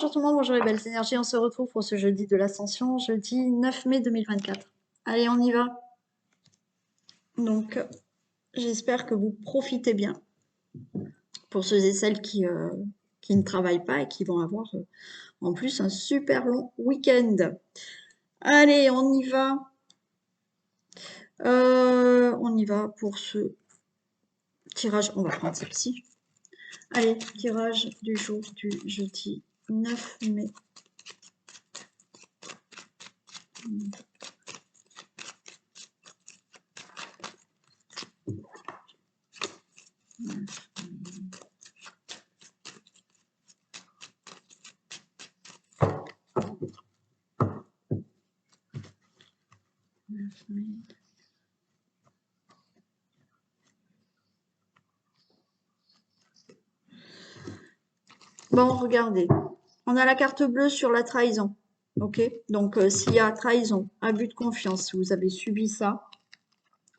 Bonjour tout le monde, bonjour les belles énergies, on se retrouve pour ce jeudi de l'Ascension, jeudi 9 mai 2024. Allez, on y va. Donc, j'espère que vous profitez bien pour ceux et celles qui ne travaillent pas et qui vont avoir en plus un super long week-end. Allez, on y va. On y va pour ce tirage. On va prendre celle-ci. Allez, tirage du jour du jeudi 9 mai. Bon, regardez. On a la carte bleue sur la trahison. Ok, donc s'il y a trahison, abus de confiance, si vous avez subi ça,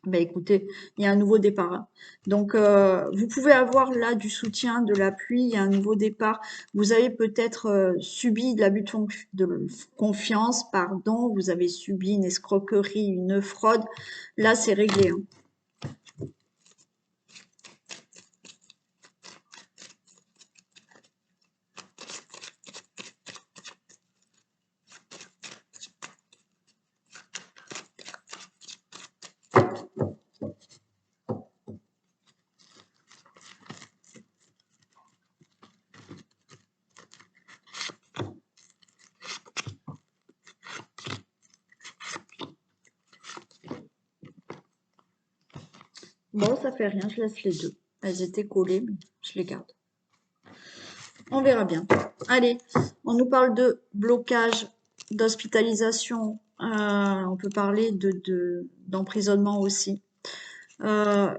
ben écoutez, il y a un nouveau départ. Hein. Donc vous pouvez avoir là du soutien, de l'appui, il y a un nouveau départ. Vous avez peut-être subi de l'abus de confiance, pardon, vous avez subi une escroquerie, une fraude. Là, c'est réglé. Hein. Bon, ça fait rien, je laisse les deux. Elles étaient collées, mais je les garde. On verra bien. Allez, on nous parle de blocage, d'hospitalisation. On peut parler d'emprisonnement aussi. Donc,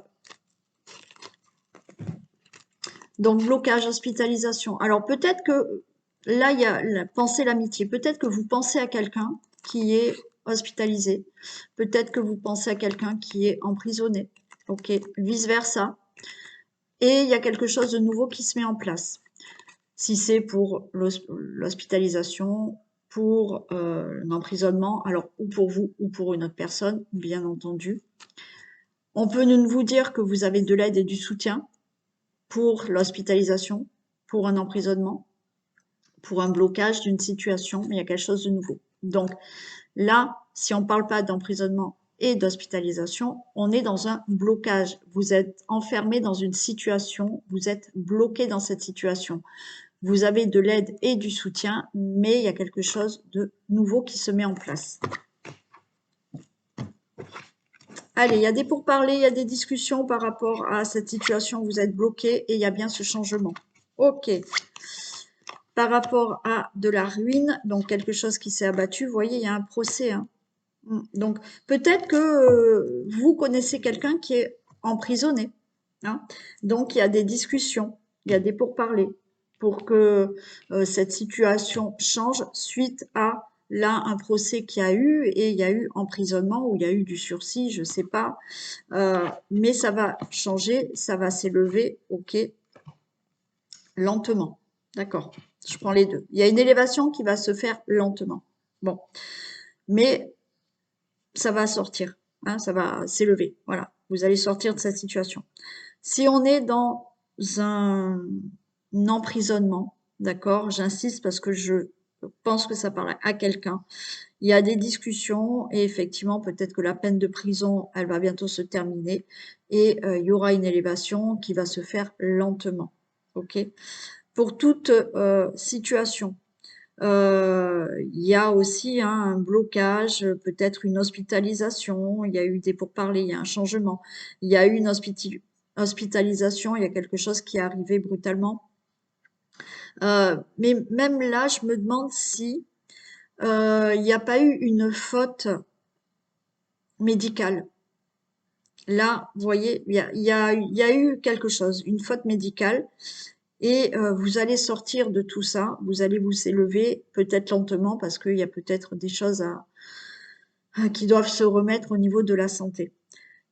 blocage, hospitalisation. Alors, peut-être que là, il y a penser l'amitié. Peut-être que vous pensez à quelqu'un qui est hospitalisé. Peut-être que vous pensez à quelqu'un qui est emprisonné. Ok, vice-versa. Et il y a quelque chose de nouveau qui se met en place. Si c'est pour l'hospitalisation, pour l'emprisonnement, alors ou pour vous ou pour une autre personne, bien entendu. On peut nous vous dire que vous avez de l'aide et du soutien pour l'hospitalisation, pour un emprisonnement, pour un blocage d'une situation, mais il y a quelque chose de nouveau. Donc là, si on ne parle pas d'emprisonnement et d'hospitalisation, on est dans un blocage. Vous êtes enfermé dans une situation, vous êtes bloqué dans cette situation. Vous avez de l'aide et du soutien, mais il y a quelque chose de nouveau qui se met en place. Allez, il y a des pourparlers, il y a des discussions par rapport à cette situation. Vous êtes bloqué et il y a bien ce changement. Ok. Par rapport à de la ruine, donc quelque chose qui s'est abattu, vous voyez, il y a un procès. Hein. Donc, peut-être que vous connaissez quelqu'un qui est emprisonné. Hein. Donc, il y a des discussions, il y a des pourparlers pour que cette situation change suite à là un procès qu'il y a eu et il y a eu emprisonnement ou il y a eu du sursis, je ne sais pas. Mais ça va changer, ça va s'élever, ok, lentement. D'accord, je prends les deux. Il y a une élévation qui va se faire lentement. Bon, mais ça va sortir, hein, ça va s'élever. Voilà, vous allez sortir de cette situation. Si on est dans un emprisonnement, d'accord, j'insiste parce que je pense que ça parle à quelqu'un. Il y a des discussions et effectivement, peut-être que la peine de prison, elle va bientôt se terminer et il y aura une élévation qui va se faire lentement. Ok. Pour toute situation, il y a aussi hein, un blocage, peut-être une hospitalisation, il y a eu des pourparlers, il y a un changement, il y a eu une hospitalisation, il y a quelque chose qui est arrivé brutalement. Mais même là, je me demande si il n'y a pas eu une faute médicale. Là, vous voyez, il y a eu quelque chose, une faute médicale. Et vous allez sortir de tout ça, vous allez vous élever, peut-être lentement, parce qu'il y a peut-être des choses qui doivent se remettre au niveau de la santé.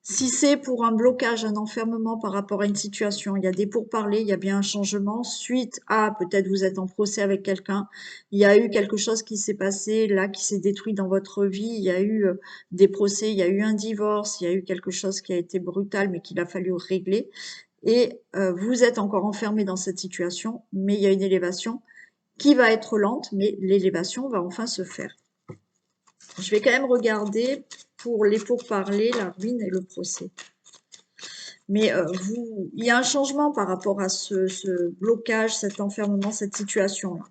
Si c'est pour un blocage, un enfermement par rapport à une situation, il y a des pourparlers, il y a bien un changement. Suite à, peut-être vous êtes en procès avec quelqu'un, il y a eu quelque chose qui s'est passé là, qui s'est détruit dans votre vie, il y a eu des procès, il y a eu un divorce, il y a eu quelque chose qui a été brutal mais qu'il a fallu régler. Et vous êtes encore enfermé dans cette situation, mais il y a une élévation qui va être lente, mais l'élévation va enfin se faire. Je vais quand même regarder pour les pourparlers, la ruine et le procès. Mais il y a un changement par rapport à ce blocage, cet enfermement, cette situation-là.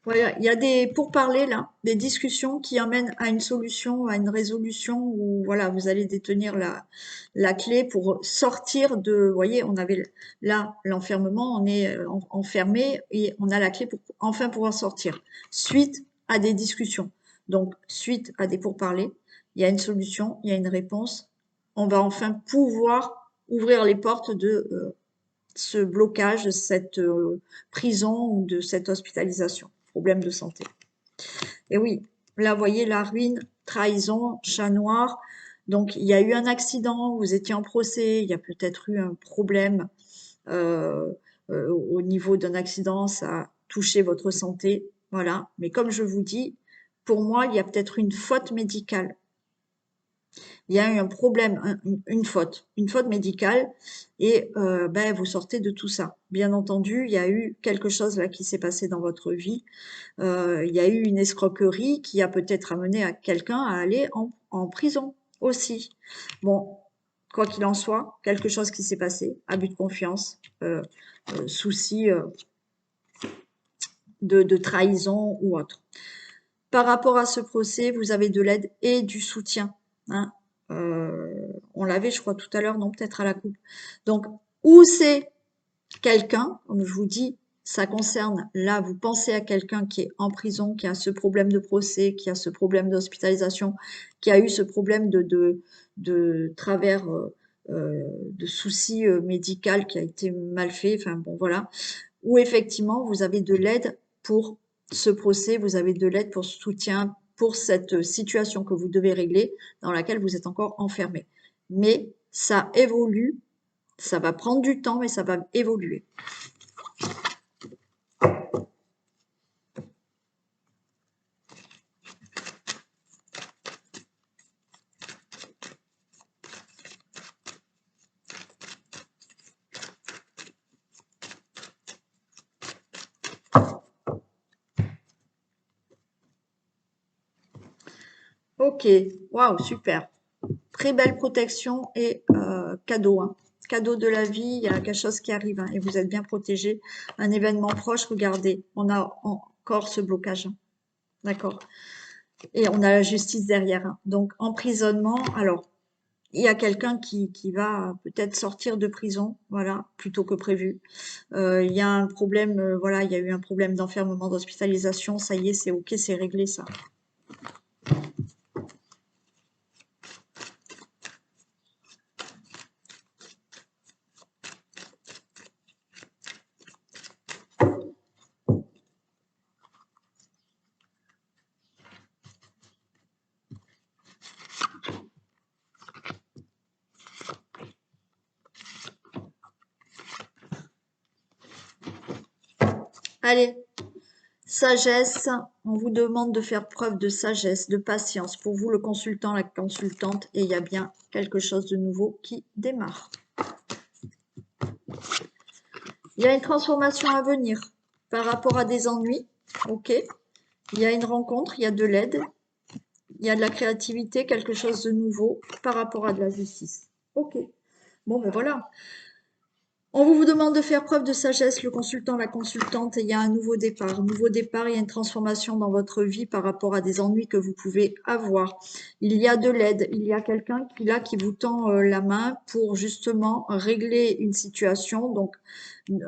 Voilà, il y a des pourparlers là, des discussions qui amènent à une solution, à une résolution où voilà, vous allez détenir la clé pour sortir de, vous voyez, on avait là l'enfermement, on est enfermé et on a la clé pour enfin pouvoir sortir. Suite à des discussions. Donc, suite à des pourparlers, il y a une solution, il y a une réponse. On va enfin pouvoir ouvrir les portes de ce blocage, de cette prison ou de cette hospitalisation, problème de santé. Et oui, là, vous voyez la ruine, trahison, chat noir. Donc, il y a eu un accident, vous étiez en procès, il y a peut-être eu un problème euh, au niveau d'un accident, ça a touché votre santé. Voilà. Mais comme je vous dis, pour moi, il y a peut-être une faute médicale. Il y a eu un problème, une faute médicale, et ben, vous sortez de tout ça. Bien entendu, il y a eu quelque chose là qui s'est passé dans votre vie. Il y a eu une escroquerie qui a peut-être amené à quelqu'un à aller en prison aussi. Bon, quoi qu'il en soit, quelque chose qui s'est passé, abus de confiance, souci de trahison ou autre. Par rapport à ce procès, vous avez de l'aide et du soutien. Hein. On l'avait, je crois, tout à l'heure, non, peut-être à la coupe. Donc, où c'est quelqu'un, comme je vous dis, ça concerne, là, vous pensez à quelqu'un qui est en prison, qui a ce problème de procès, qui a ce problème d'hospitalisation, qui a eu ce problème de travers de soucis médicaux qui a été mal fait, enfin bon, voilà, où effectivement, vous avez de l'aide pour ce procès, vous avez de l'aide pour ce soutien, pour cette situation que vous devez régler, dans laquelle vous êtes encore enfermé. Mais ça évolue, ça va prendre du temps, mais ça va évoluer. Ok, waouh, super. Très belle protection et cadeau. Hein. Cadeau de la vie, il y a quelque chose qui arrive hein, et vous êtes bien protégé. Un événement proche, regardez, on a encore ce blocage. Hein. D'accord. Et on a la justice derrière. Hein. Donc, emprisonnement, alors, il y a quelqu'un qui va peut-être sortir de prison, voilà, plutôt que prévu. Il y a un problème, voilà, il y a eu un problème d'enfermement, d'hospitalisation, ça y est, c'est ok, c'est réglé ça. Allez, sagesse, on vous demande de faire preuve de sagesse, de patience. Pour vous, le consultant, la consultante, et il y a bien quelque chose de nouveau qui démarre. Il y a une transformation à venir par rapport à des ennuis, ok. Il y a une rencontre, il y a de l'aide, il y a de la créativité, quelque chose de nouveau par rapport à de la justice. Ok. Bon, ben voilà. On vous demande de faire preuve de sagesse, le consultant, la consultante, et il y a un nouveau départ. Nouveau départ, il y a une transformation dans votre vie par rapport à des ennuis que vous pouvez avoir. Il y a de l'aide, il y a quelqu'un qui vous tend la main pour justement régler une situation. Donc,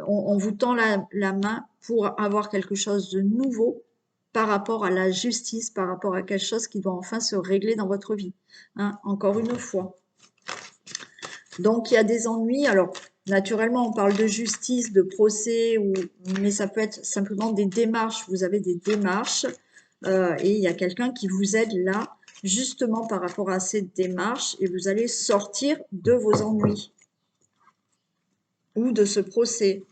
on vous tend la main pour avoir quelque chose de nouveau par rapport à la justice, par rapport à quelque chose qui doit enfin se régler dans votre vie. Hein, encore une fois. Donc, il y a des ennuis. Alors, naturellement, on parle de justice, de procès, mais ça peut être simplement des démarches. Vous avez des démarches et il y a quelqu'un qui vous aide là, justement par rapport à cette démarche, et vous allez sortir de vos ennuis ou de ce procès.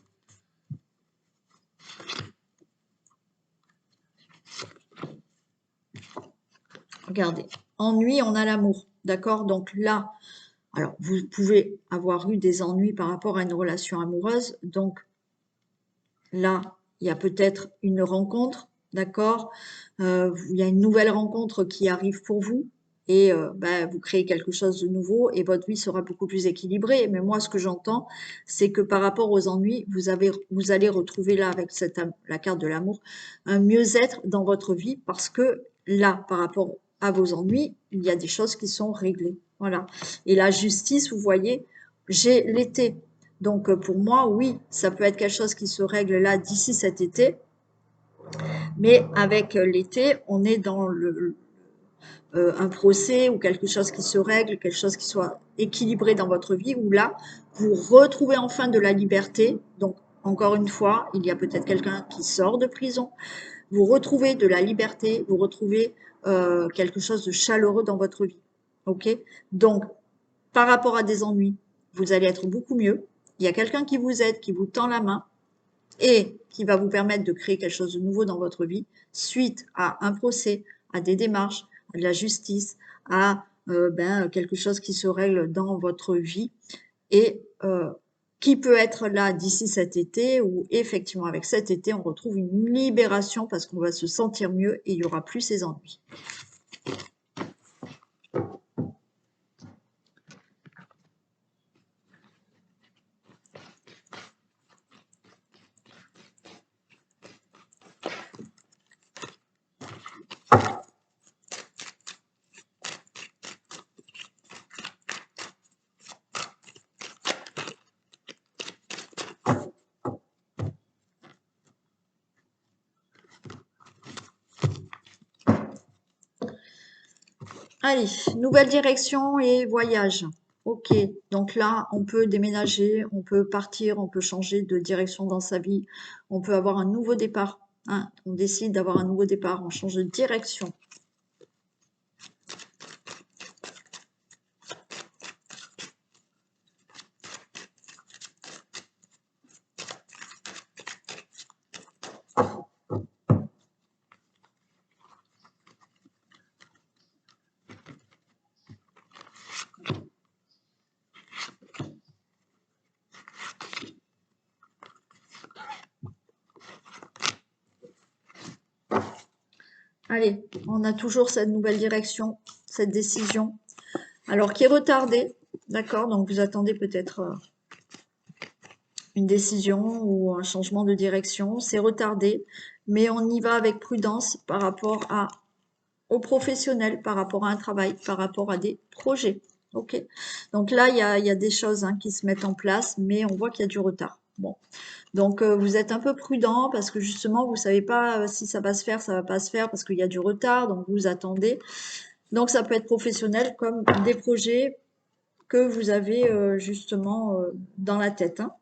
Regardez, ennui, on a l'amour, d'accord? Donc là, alors vous pouvez avoir eu des ennuis par rapport à une relation amoureuse, donc là, il y a peut-être une rencontre, d'accord? Il y a une nouvelle rencontre qui arrive pour vous et vous créez quelque chose de nouveau et votre vie sera beaucoup plus équilibrée. Mais moi, ce que j'entends, c'est que par rapport aux ennuis, vous allez retrouver là, avec la carte de l'amour, un mieux-être dans votre vie parce que là, par rapport à vos ennuis, il y a des choses qui sont réglées. Voilà. Et la justice, vous voyez, j'ai l'été. Donc pour moi, oui, ça peut être quelque chose qui se règle là d'ici cet été, mais avec l'été, on est dans un procès ou quelque chose qui se règle, quelque chose qui soit équilibré dans votre vie, où là, vous retrouvez enfin de la liberté. Donc encore une fois, il y a peut-être quelqu'un qui sort de prison, vous retrouvez de la liberté, vous retrouvez quelque chose de chaleureux dans votre vie. Ok? Donc, par rapport à des ennuis, vous allez être beaucoup mieux. Il y a quelqu'un qui vous aide, qui vous tend la main et qui va vous permettre de créer quelque chose de nouveau dans votre vie suite à un procès, à des démarches, à de la justice, à quelque chose qui se règle dans votre vie et qui peut être là d'ici cet été où effectivement avec cet été on retrouve une libération parce qu'on va se sentir mieux et il n'y aura plus ces ennuis. Allez, nouvelle direction et voyage. Ok, donc là, on peut déménager, on peut partir, on peut changer de direction dans sa vie, on peut avoir un nouveau départ. Hein. On décide d'avoir un nouveau départ, on change de direction. Allez, on a toujours cette nouvelle direction, cette décision, alors qui est retardée, d'accord? Donc vous attendez peut-être une décision ou un changement de direction, c'est retardé, mais on y va avec prudence par rapport aux professionnels, par rapport à un travail, par rapport à des projets. Ok. Donc là, il y a des choses qui se mettent en place, mais on voit qu'il y a du retard. Bon. Donc vous êtes un peu prudent parce que justement, vous savez pas si ça va se faire, ça va pas se faire parce qu'il y a du retard, donc vous attendez. Donc ça peut être professionnel comme des projets que vous avez justement dans la tête. Hein.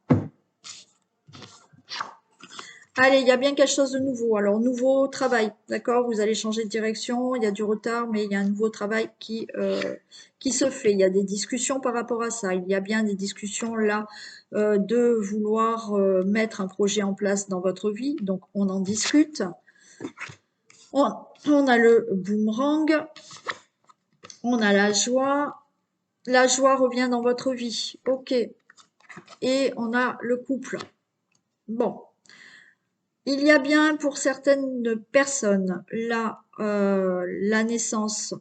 Allez, il y a bien quelque chose de nouveau. Alors, nouveau travail, d'accord? Vous allez changer de direction, il y a du retard, mais il y a un nouveau travail qui se fait. Il y a des discussions par rapport à ça. Il y a bien des discussions là de vouloir mettre un projet en place dans votre vie. Donc, on en discute. On a le boomerang. On a la joie. La joie revient dans votre vie. Ok. Et on a le couple. Bon. Il y a bien pour certaines personnes là la naissance,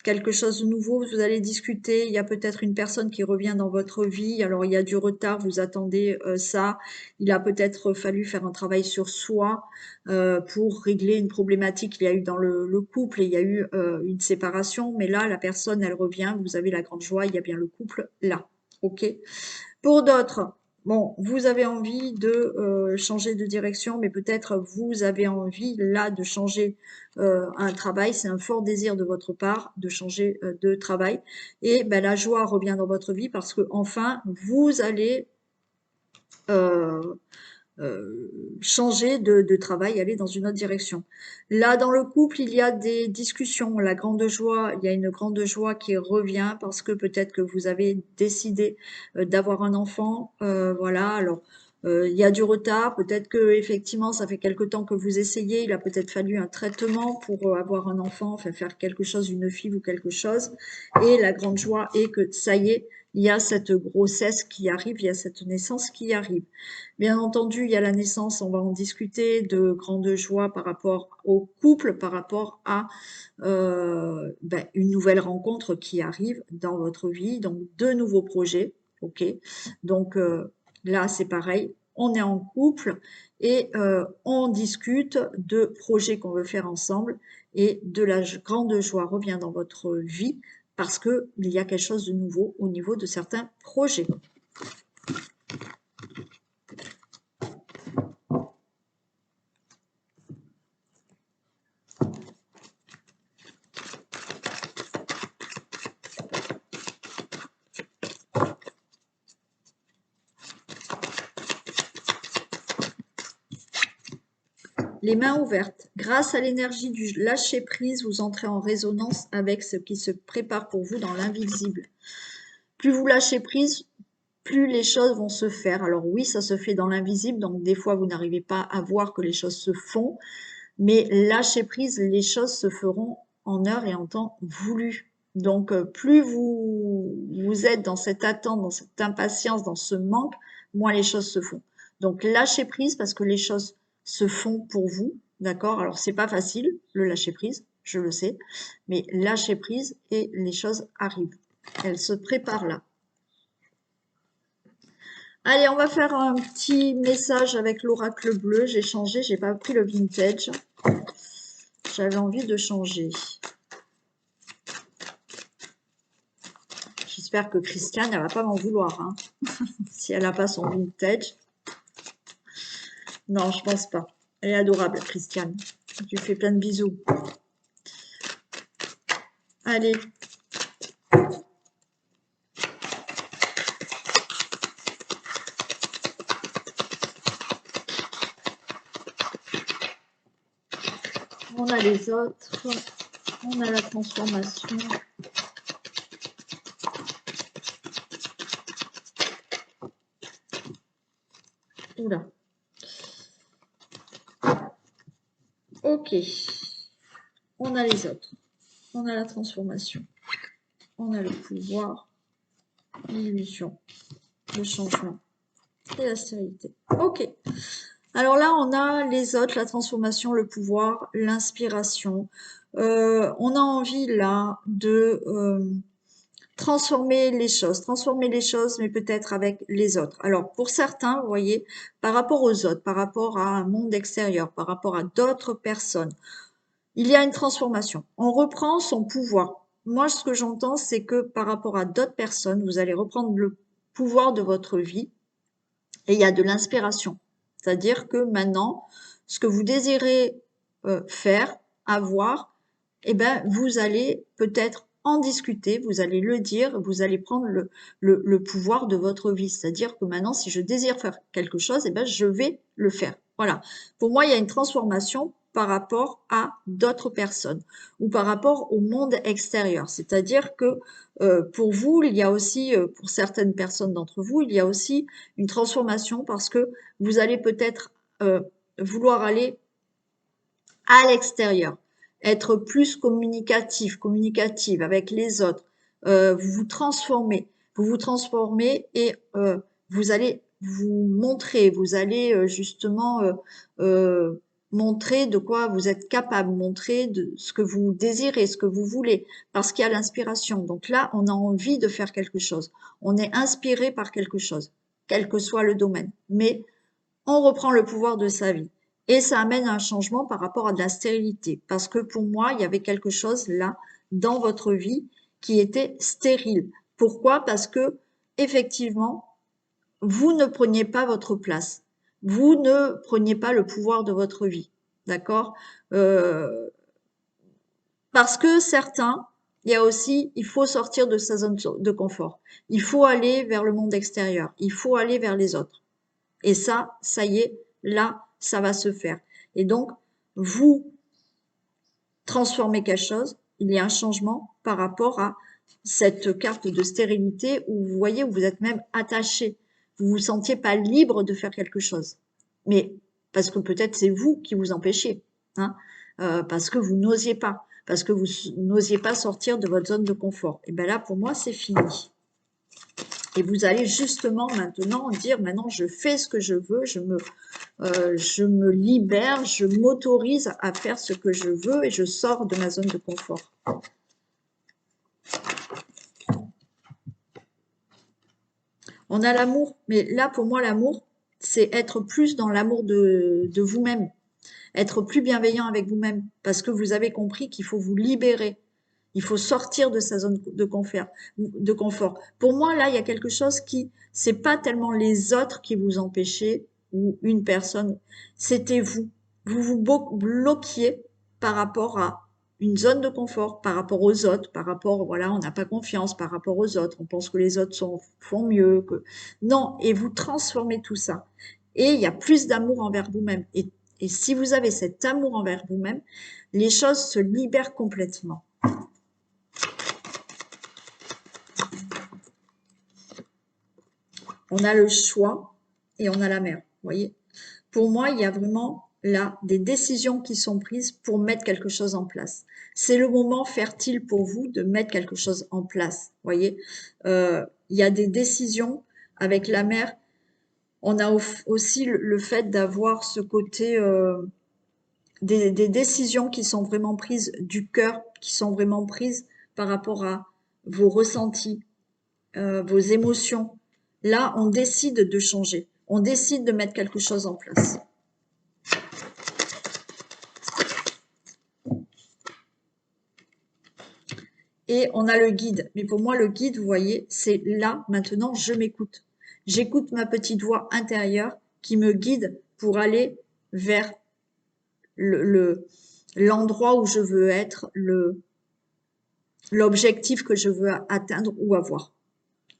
quelque chose de nouveau, vous allez discuter, il y a peut-être une personne qui revient dans votre vie, alors il y a du retard, vous attendez ça, il a peut-être fallu faire un travail sur soi pour régler une problématique qu'il y a eu dans le couple et il y a eu une séparation, mais là la personne elle revient, vous avez la grande joie, il y a bien le couple là, ok. Pour d'autres, bon, vous avez envie de changer de direction, mais peut-être vous avez envie là de changer un travail. C'est un fort désir de votre part de changer de travail. Et ben, la joie revient dans votre vie parce que enfin, vous allez euh, changer de travail, aller dans une autre direction. Là, dans le couple, il y a des discussions, la grande joie, il y a une grande joie qui revient parce que peut-être que vous avez décidé d'avoir un enfant, voilà. Alors, il y a du retard, peut-être que effectivement, ça fait quelque temps que vous essayez, il a peut-être fallu un traitement pour avoir un enfant, enfin faire quelque chose, une fille ou quelque chose. Et la grande joie est que ça y est, il y a cette grossesse qui arrive, il y a cette naissance qui arrive. Bien entendu, il y a la naissance, on va en discuter, de grande joie par rapport au couple, par rapport à ben, une nouvelle rencontre qui arrive dans votre vie, donc deux nouveaux projets, ok. Donc là, c'est pareil, on est en couple et on discute de projets qu'on veut faire ensemble et de la grande joie revient dans votre vie parce que il y a quelque chose de nouveau au niveau de certains projets. Les mains ouvertes. Grâce à l'énergie du lâcher-prise, vous entrez en résonance avec ce qui se prépare pour vous dans l'invisible. Plus vous lâchez prise, plus les choses vont se faire. Alors oui, ça se fait dans l'invisible, donc des fois vous n'arrivez pas à voir que les choses se font, mais lâcher prise, les choses se feront en heure et en temps voulu. Donc plus vous êtes dans cette attente, dans cette impatience, dans ce manque, moins les choses se font. Donc lâchez prise parce que les choses se font pour vous, d'accord? Alors c'est pas facile le lâcher prise, je le sais, mais lâchez prise et les choses arrivent. Elles se préparent là. Allez, on va faire un petit message avec l'oracle bleu. J'ai changé, j'ai pas pris le vintage. J'avais envie de changer. J'espère que Christiane, elle va pas m'en vouloir, hein, si elle n'a pas son vintage. Non, je pense pas. Elle est adorable, Christiane. Je lui fais plein de bisous. Allez. On a les autres. On a la transformation. Oula. Ok. On a les autres. On a la transformation. On a le pouvoir, l'illusion, le changement et la stérilité. Ok. Alors là, on a les autres, la transformation, le pouvoir, l'inspiration. On a envie là de transformer les choses, mais peut-être avec les autres. Alors pour certains, vous voyez, par rapport aux autres, par rapport à un monde extérieur, par rapport à d'autres personnes, il y a une transformation. On reprend son pouvoir. Moi, ce que j'entends, c'est que par rapport à d'autres personnes, vous allez reprendre le pouvoir de votre vie et il y a de l'inspiration. C'est-à-dire que maintenant, ce que vous désirez faire, avoir, eh ben, vous allez peut-être en discuter, vous allez le dire, vous allez prendre le pouvoir de votre vie. C'est-à-dire que maintenant, si je désire faire quelque chose, eh ben, je vais le faire. Voilà. Pour moi, il y a une transformation par rapport à d'autres personnes ou par rapport au monde extérieur. C'est-à-dire que pour vous, il y a aussi, pour certaines personnes d'entre vous, il y a aussi une transformation parce que vous allez peut-être vouloir aller à l'extérieur, être plus communicative avec les autres, vous vous transformez et vous allez vous montrer, vous allez justement montrer de quoi vous êtes capable, montrer de ce que vous désirez, ce que vous voulez, parce qu'il y a l'inspiration. Donc là, on a envie de faire quelque chose, on est inspiré par quelque chose, quel que soit le domaine, mais on reprend le pouvoir de sa vie. Et ça amène à un changement par rapport à de la stérilité. Parce que pour moi, il y avait quelque chose là, dans votre vie, qui était stérile. Pourquoi? Parce que, effectivement, vous ne preniez pas votre place. Vous ne preniez pas le pouvoir de votre vie. D'accord? Parce que certains, il y a aussi, il faut sortir de sa zone de confort. Il faut aller vers le monde extérieur. Il faut aller vers les autres. Et ça y est, là, ça va se faire. Et donc, vous transformez quelque chose, il y a un changement par rapport à cette carte de stérilité où vous voyez, où vous êtes même attaché. Vous vous sentiez pas libre de faire quelque chose. Mais parce que peut-être c'est vous qui vous empêchiez, hein, parce que vous n'osiez pas, parce que vous n'osiez pas sortir de votre zone de confort. Et bien là, pour moi, c'est fini. Et vous allez justement maintenant dire, maintenant je fais ce que je veux, je me libère, je m'autorise à faire ce que je veux et je sors de ma zone de confort. On a l'amour, mais là pour moi l'amour, c'est être plus dans l'amour de vous-même, être plus bienveillant avec vous-même, parce que vous avez compris qu'il faut vous libérer. Il faut sortir de sa zone de confort. Pour moi, là, il y a quelque chose qui, c'est pas tellement les autres qui vous empêchaient ou une personne, c'était vous. Vous vous bloquiez par rapport à une zone de confort, par rapport aux autres, par rapport, voilà, on n'a pas confiance par rapport aux autres, on pense que les autres font mieux, que non, et vous transformez tout ça. Et il y a plus d'amour envers vous-même. Et si vous avez cet amour envers vous-même, les choses se libèrent complètement. On a le choix et on a la mer, vous voyez. Pour moi, il y a vraiment là des décisions qui sont prises pour mettre quelque chose en place. C'est le moment fertile pour vous de mettre quelque chose en place, vous voyez. Il y a des décisions avec la mer. On a aussi le fait d'avoir ce côté des décisions qui sont vraiment prises du cœur, qui sont vraiment prises par rapport à vos ressentis, vos émotions. Là, on décide de changer. On décide de mettre quelque chose en place. Et on a le guide. Mais pour moi, le guide, vous voyez, c'est là, maintenant, je m'écoute. J'écoute ma petite voix intérieure qui me guide pour aller vers l'endroit où je veux être, l'objectif que je veux atteindre ou avoir.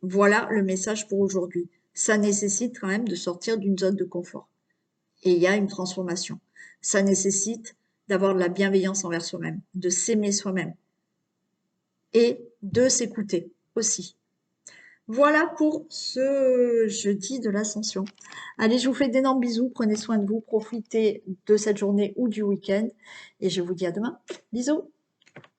Voilà le message pour aujourd'hui. Ça nécessite quand même de sortir d'une zone de confort. Et il y a une transformation. Ça nécessite d'avoir de la bienveillance envers soi-même, de s'aimer soi-même et de s'écouter aussi. Voilà pour ce jeudi de l'ascension. Allez, je vous fais d'énormes bisous, prenez soin de vous, profitez de cette journée ou du week-end et je vous dis à demain. Bisous!